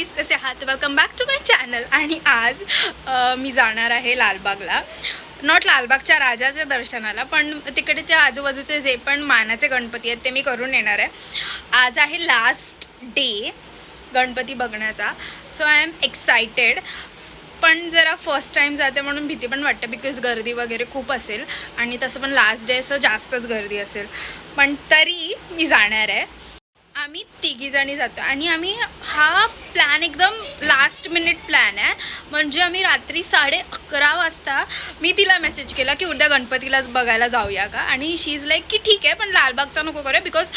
Guys, कसे आहात? Welcome back to my channel. आणि आज मी जाणार आहे लालबागला. नॉट लालबागच्या राजाच्या दर्शनाला, पण तिकडे आजूबाजूचे जे पण मानाचे गणपती आहेत ते मी करून येणार आहे. आज आहे लास्ट डे गणपती बघण्याचा, सो आय एम एक्सायटेड. पण जरा फर्स्ट टाईम जाते म्हणून भीती पण वाटते, बिकॉज गर्दी वगैरे खूप असेल आणि तसं पण लास्ट डे सो जास्तच गर्दी असेल. पण तरी मी जाणार आहे. आम्ही तिघीजणी जातो आणि आम्ही हा प्लॅन एकदम लास्ट मिनिट प्लॅन आहे. म्हणजे आम्ही रात्री 11:30 वाजता मी तिला मेसेज केला की उद्या गणपतीलाच बघायला जाऊया का, आणि शी इज लाईक की ठीक आहे, पण लालबागचा नको करूया बिकॉज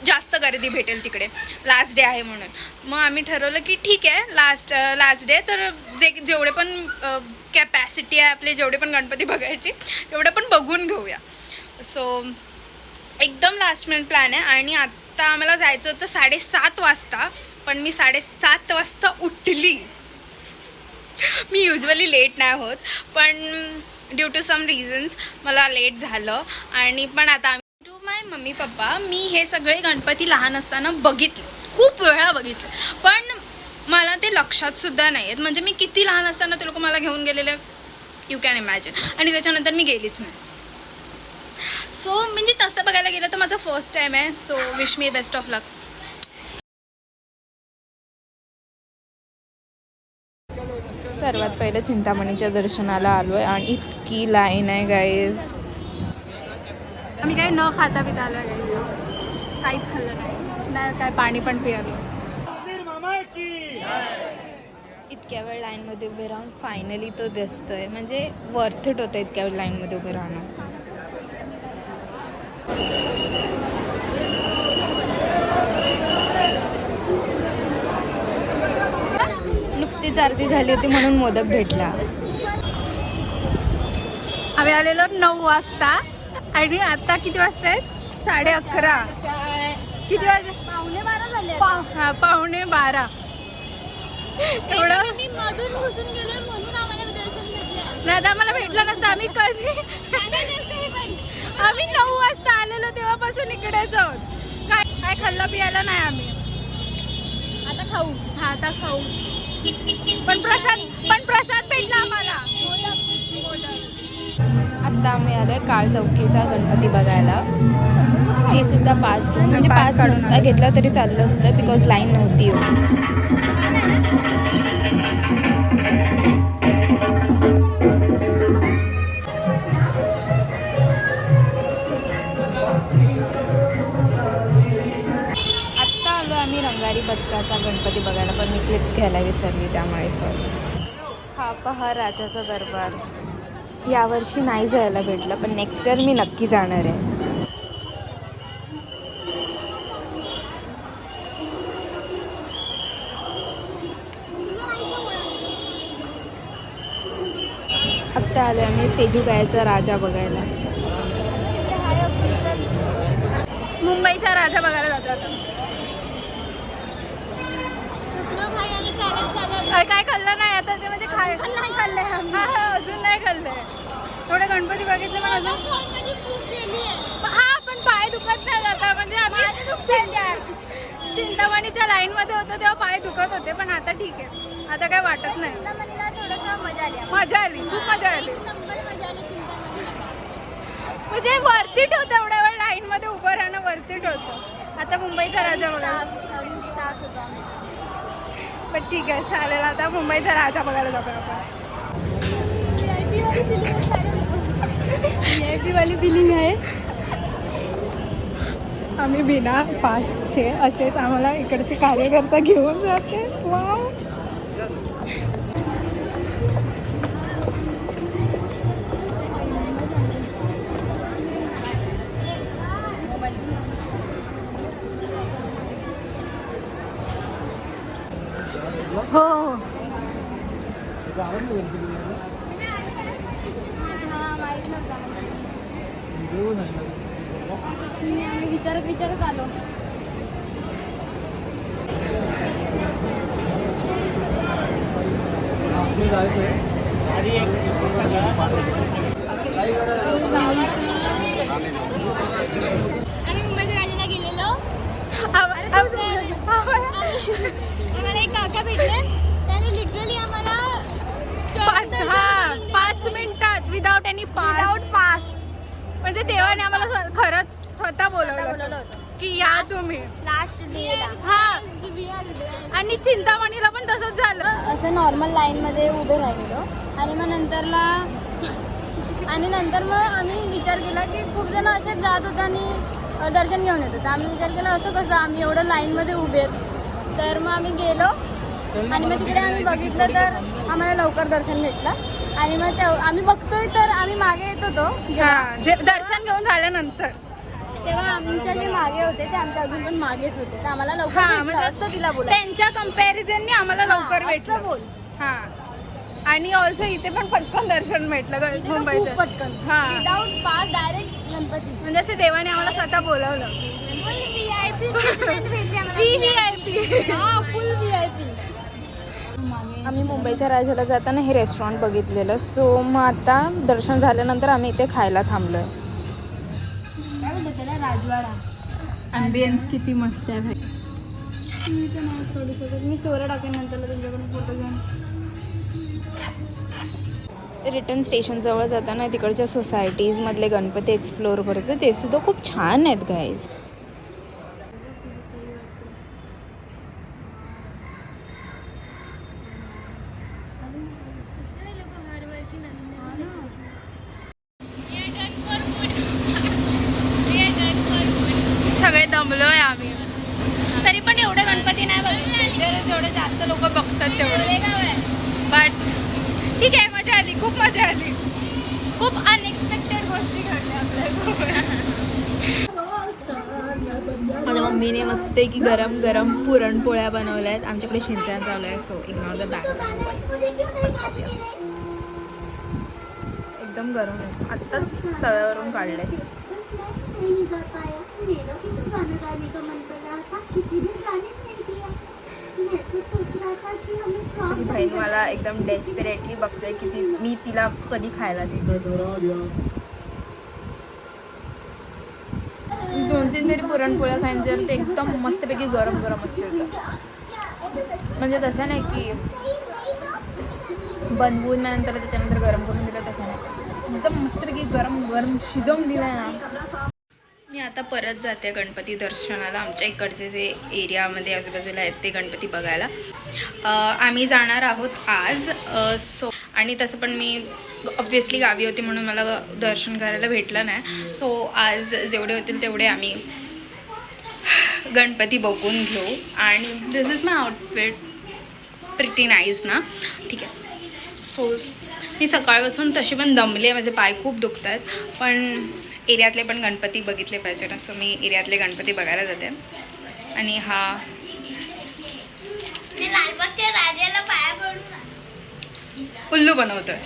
जास्त गर्दी भेटेल तिकडे, लास्ट डे आहे म्हणून. मग आम्ही ठरवलं की ठीक आहे, लास्ट डे तर जेवढे पण कॅपॅसिटी आहे आपले, जेवढे पण गणपती बघायचे तेवढे पण बघून घेऊया. सो एकदम लास्ट मिनिट प्लॅन आहे. आणि आता आम्हाला जायचं होतं 7:30 वाजता, पण मी 7:30 वाजता उठली. मी युजली लेट नाही होत, पण ड्यू टू सम रिझन्स मला लेट झालं. आणि पण आता टू माय मम्मी पप्पा, मी हे सगळे गणपती लहान असताना बघितले, खूप वेळा बघितले, पण मला ते लक्षातसुद्धा नाही आहेत. म्हणजे मी किती लहान असताना ते लोक मला घेऊन गेलेले, यू कॅन इमॅजिन. आणि त्याच्यानंतर मी गेलीच नाही. सो म्हणजे तसं बघायला गेलं तर माझं फर्स्ट टाईम आहे. So wish me best of luck. सर्वात पहिलं चिंतामणीच्या दर्शनाला आलो आहे आणि इतकी लाईन आहे गाईज. आम्ही काही न खाता पिता आलो आहे गाईज, काहीच खाल्लं नाही, काय पाणी पण पियालो. इतक्या वेळ लाईनमध्ये उभे राहून फायनली तो दिसतोय. म्हणजे वर्थ इट होतं इतक्या वेळ लाईनमध्ये उभे राहणं. नुकतीच आरती झाली होती म्हणून मोदक भेटला. आम्ही आलेलो 9 वाजता आणि आता किती वाजता आहेत? 11:30. किती वाजले? 11:15 झाले. हां, 11:15. एवढं मी मधून घुसून गेले म्हणून आम्हाला दर्शन भेटलं. नाही तर आम्हाला भेटलं नसतं. आम्ही कधी आम्ही 9 वाजता आलेलो तेव्हापासून इकडेच आहोत. काय खाल्लं पियाला नाही आम्ही. आता खाऊ. हा, आता खाऊ. पण प्रसाद भेटला आम्हाला. आत्ता आम्ही आलोय काळ चौकीचा गणपती बघायला. ते सुद्धा पास घेऊन, म्हणजे पास नसता घेतला तरी चाललं असतं बिकॉज लाईन नव्हती. आत्ता आलो आम्ही रंगारी बदकाचा गणपती बघायला, पण मी क्लिप्स घ्यायला विसरली, त्यामुळे सॉरी. हा पहा राजाचा दरबार. यावर्षी नाही जायला भेटलं, पण नेक्स्ट इयर मी नक्की जाणार आहे. आत्ता आलो आम्ही तेजूगायचा राजा बघायला. मुंबईचा राजा बघायला जातो आता. काय खाल्लं नाही आता ते, म्हणजे नाही खाल्लंय आम्ही. अजून नाही खाल्लंय. थोडे गणपती बघितले पण अजून पण पाय दुखत नाही आता. म्हणजे आम्ही चिंतामणीच्या लाईन मध्ये होतो तेव्हा पाय दुखत होते, पण आता ठीक आहे, आता काय वाटत नाही. मजा आली, खूप मजा आली. म्हणजे वर्थिट होतं एवढ्या वेळ लाईन मध्ये उभं राहणं, वर्थिट होतं. आता मुंबईचा राजा बघायला. पण ठीक आहे, चालेल. आता मुंबईचा राजा बघायला जातो आपण. VIP वाली फिलिंग आहे. आम्ही बिना पासचे असेच आम्हाला इकडचे कार्यकर्ता घेऊन जाते. वाव. हो हो. आम्ही विचारत आलो. आम्ही मुंबईच्या गाडीला गेलेलो. आम्हाला एक काका मिनिटं भेटले त्याने लिटरली आम्हाला 5 मिनिटात विदाउट एनी पास म्हणजे देवाने आम्हाला खरंच स्वतः बोलवलं बोलवलं होतं. की या तुम्ही. लास्ट डेला हा आणि चिंतामणीला पण तसंच झालं. असं नॉर्मल लाईनमध्ये उभे राहिलेलो आणि मग नंतर मग आम्ही विचार केला की खूप जण असेच जात होते आणि दर्शन घेऊन येत होते. आम्ही विचार केला असं कसं आम्ही एवढं लाईनमध्ये उभे आहेत. तर मग आम्ही गेलो आणि मग तिकडे आम्ही बघितलं तर आम्हाला लवकर दर्शन भेटलं आणि मग आम्ही बघतोय तर आम्ही मागे येत होतो दर्शन घेऊन झाल्यानंतर तेव्हा आमच्या जे मागे होते ते आमच्या अजून पण मागेच होते. तर आम्हाला लवकर हा भेटलं म्हणजे असं तिला बोला त्यांच्या कम्पॅरिझननी आम्हाला लवकर भेटलं. बोल हा आणि ऑल्सो इथे पण पटकन दर्शन भेटलं खूप मुंबईचं. पटकन हा विदाउट पास डायरेक्ट गणपती म्हणजे असे देवाने आम्हाला स्वतः बोलवलं. VIP फुल VIP. आम्ही मुंबईच्या राजाला जाताना हे रेस्टॉरंट बघितलेलं. सो मग आता दर्शन झाल्यानंतर आम्ही इथे खायला थांबलोय. काय बोलतो त्याला राजवाडा. ॲम्बियन्स किती मस्त आहे भाई. मी स्टोरी टाकेन नंतर तुमच्याकडून फोटो घेऊन. रिटर्न स्टेशनजवळ जाताना तिकडच्या सोसायटीजमधले गणपती एक्सप्लोअर करतो. ते सुद्धा खूप छान आहेत गाईज. सगळे दमलोय आम्ही. तरी पण एवढे गणपती नाही बघितले. जेवढे जास्त लोक बघतात तेवढे. बट ठीक आहे, मजा आली, खूप मजा आली. खूप अनएक्सपेक्टेड गोष्टी घडल्या आपल्यासोबत. माझ्या मम्मीने मस्त की गरम गरम पुरणपोळ्या बनवल्या आहेत. आमच्याकडे शिंचण चालू आहे. So ignore the background. एकदम गरम आहे. आत्ताच तव्यावरून काढले. माझी बहीण मला एकदम डेस्परेटली बघते की मी तिला कधी खायला देईन. 2-3 तरी पुरणपोळ्या खाईन जर ते एकदम मस्तपैकी गरम गरम असतील तर. म्हणजे तसं नाही की बनवून नंतर त्याच्यानंतर गरम करून दिलं, तसं नाही. एकदम मस्तपैकी गरम गरम शिजवून दिलं ना. मी आता परत जाते गणपती दर्शनाला. आमच्या इकडचे जे एरियामध्ये आजूबाजूला आहेत ते गणपती बघायला. आम्ही जाणार आहोत आज. सो आणि तसं पण मी ऑब्व्हियसली गावी होती म्हणून मला दर्शन करायला भेटलं नाही. सो आज जेवढे होतील तेवढे आम्ही गणपती बघून घेऊ. आणि this is my outfit. Pretty nice ना. ठीक आहे. सो मी सकाळपासून तशी पण दमले. माझे पाय खूप दुखत आहेत. पण एरियातले पण गणपती बघितले पाहिजे ना. सो मी एरियातले गणपती बघायला जाते. आणि हा लालबागच्या राजाला पाया पडून उल्लू बनवतोय.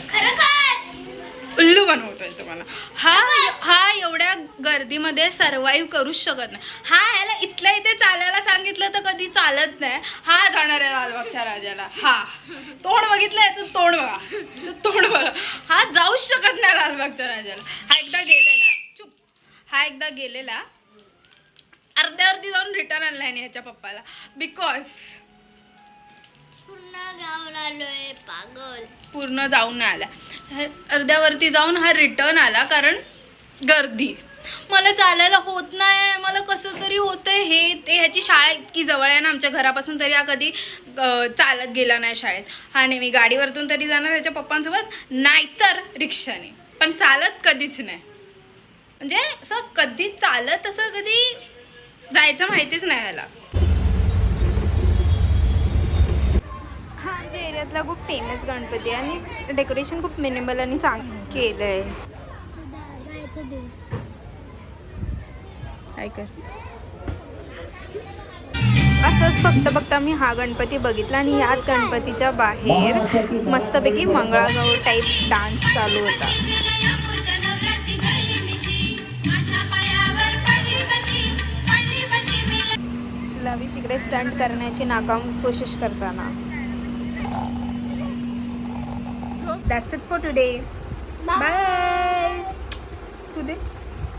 उल्लू बनवतोय तुम्हाला. हा एवढ्या गर्दीमध्ये सर्वाईव्ह करूच शकत नाही. ह्याला इथल्या इथे चालायला सांगितलं तर कधी चालत नाही. हा जाणार आहे लालबागच्या राजाला. तोंड बघितलंय तर तोंड बघा. हा जाऊच शकत नाही लालबागच्या राजाला. हा एकदा गेलेला अर्ध्यावरती जाऊन रिटर्न आणला आहे ह्याच्या पप्पाला. बिकॉज पूर्ण जाऊन नाही आला. अर्ध्यावरती जाऊन हा रिटर्न आला कारण गर्दी. मला चालायला होत नाही. मला कसं तरी होतंय. ह्याची शाळा इतकी जवळ आहे ना आमच्या घरापासून, तरी हा कधी चालत गेला नाही शाळेत. हा नेहमी गाडीवरतून तरी जाणार ह्याच्या पप्पांसोबत, नाहीतर रिक्षाने. पण चालत कधीच नाही. म्हणजे असं कधी चालत असं कधी जायचं माहितीच नाही याला. हा आमच्या एरियातला खूप फेमस गणपती आहे आणि डेकोरेशन खूप मिनिमल आणि चांगलं केलं आहे. काय कर असंच बघता मी हा गणपती बघितला आणि याच गणपतीच्या बाहेर मस्तपैकी मंगळागौर टाईप डान्स चालू होता. लविश इकडे स्टंट करण्याची नाकाम कोशिश करताना. That's it for today. Bye. Today.